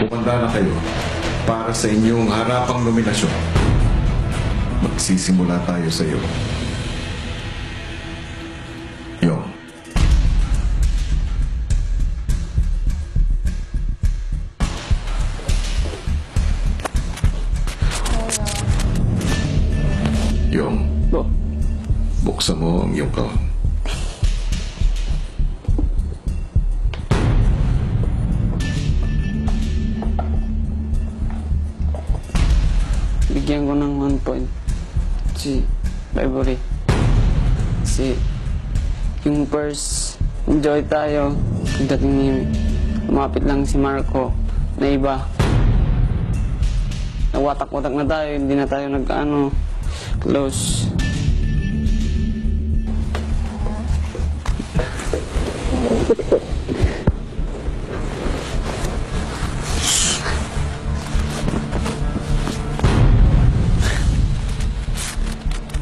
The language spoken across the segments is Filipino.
Handa na kayo para sa inyong harapang nominasyon. Magsisimula tayo sa iyo. Yong. Yong. Buksan mo ang iyong kahon. Bigyan ko ng 1 point si February. Kasi yung first enjoy tayo, pagdating ni lumapit lang si Marco na iba. Nawatak-watak na tayo, hindi na tayo close.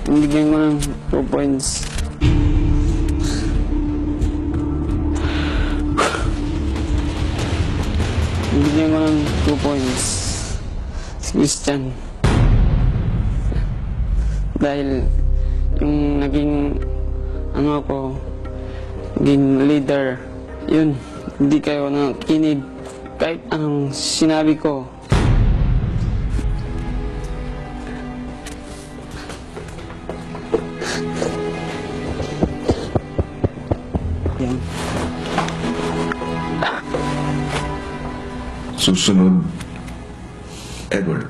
Bigyan ko ng 2 points. Bigyan ko ng 2 points si Christian. Dahil yung naging naging leader, yun, hindi kayo nakikinig kahit anong sinabi ko. Yan. Susunod, Edward.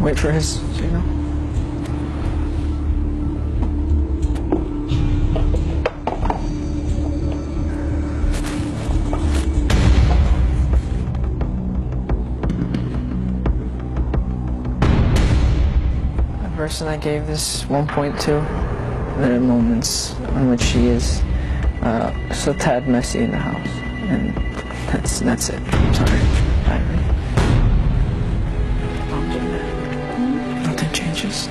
Wait for his signal. The person I gave this 1.2, there are moments in which she is just a tad messy in the house, and that's it. Sorry. Nothing changes.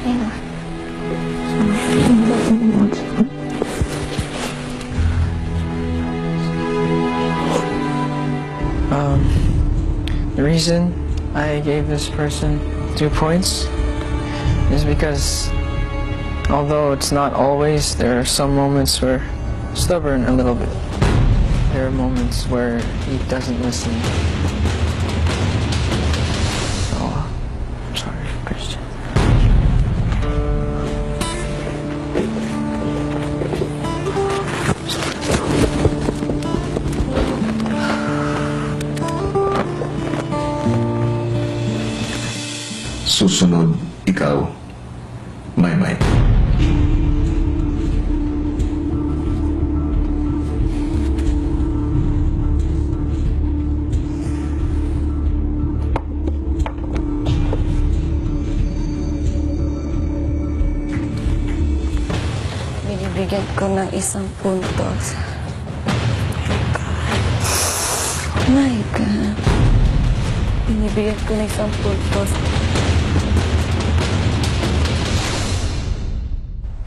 The reason I gave this person 2 points is because although it's not always, there are some moments where stubborn a little bit. There are moments where he doesn't listen. So, I'm sorry, Christian. Susunod, ikaw, Maymay. Binibigyan ko ng 1 puntos. Oh my God. Binibigyan ko ng 1 puntos.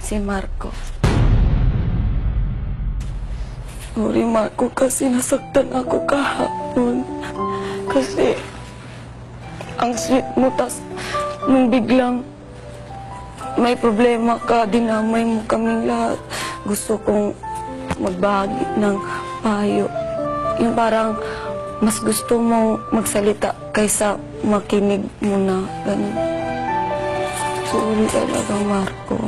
Si Marco. Sorry, Marco, kasi nasaktan ako kahapon. Kasi ang sweet mo, tas nung biglang may problema ka, dinamay mo kaming lahat. Gusto kong magbahagi ng payo. Yung parang mas gusto mong magsalita kaysa makinig mo na. Ganun. Sorry talaga, Marco.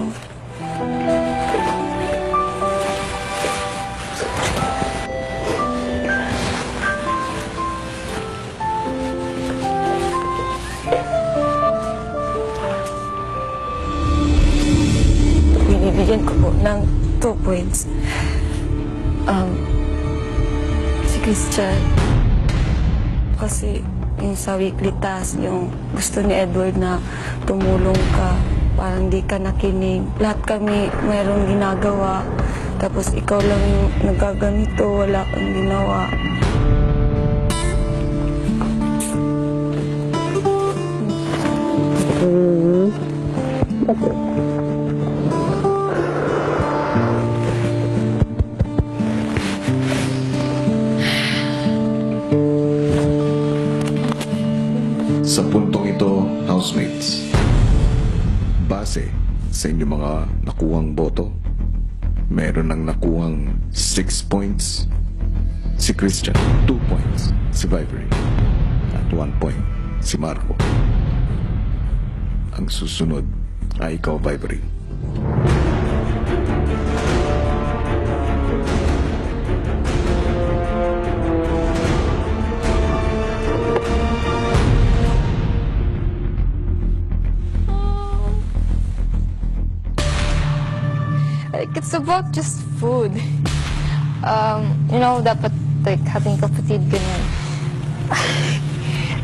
Binibigyan ko po ng 2 points. Si Christian. Kasi yung sa weekly task, yung gusto ni Edward na tumulong ka, parang di ka nakinig. Lahat kami mayroong ginagawa, tapos ikaw lang yung nagaganito, wala kang ginawa. housemates. Base sa inyong mga nakuhang boto, meron nang nakuhang 6 points si Christian, 2 points si Vibery, at 1 point si Marco. Ang susunod ay ikaw, Vibery. Like, it's about just food. Dapat like having kapatid ganyan.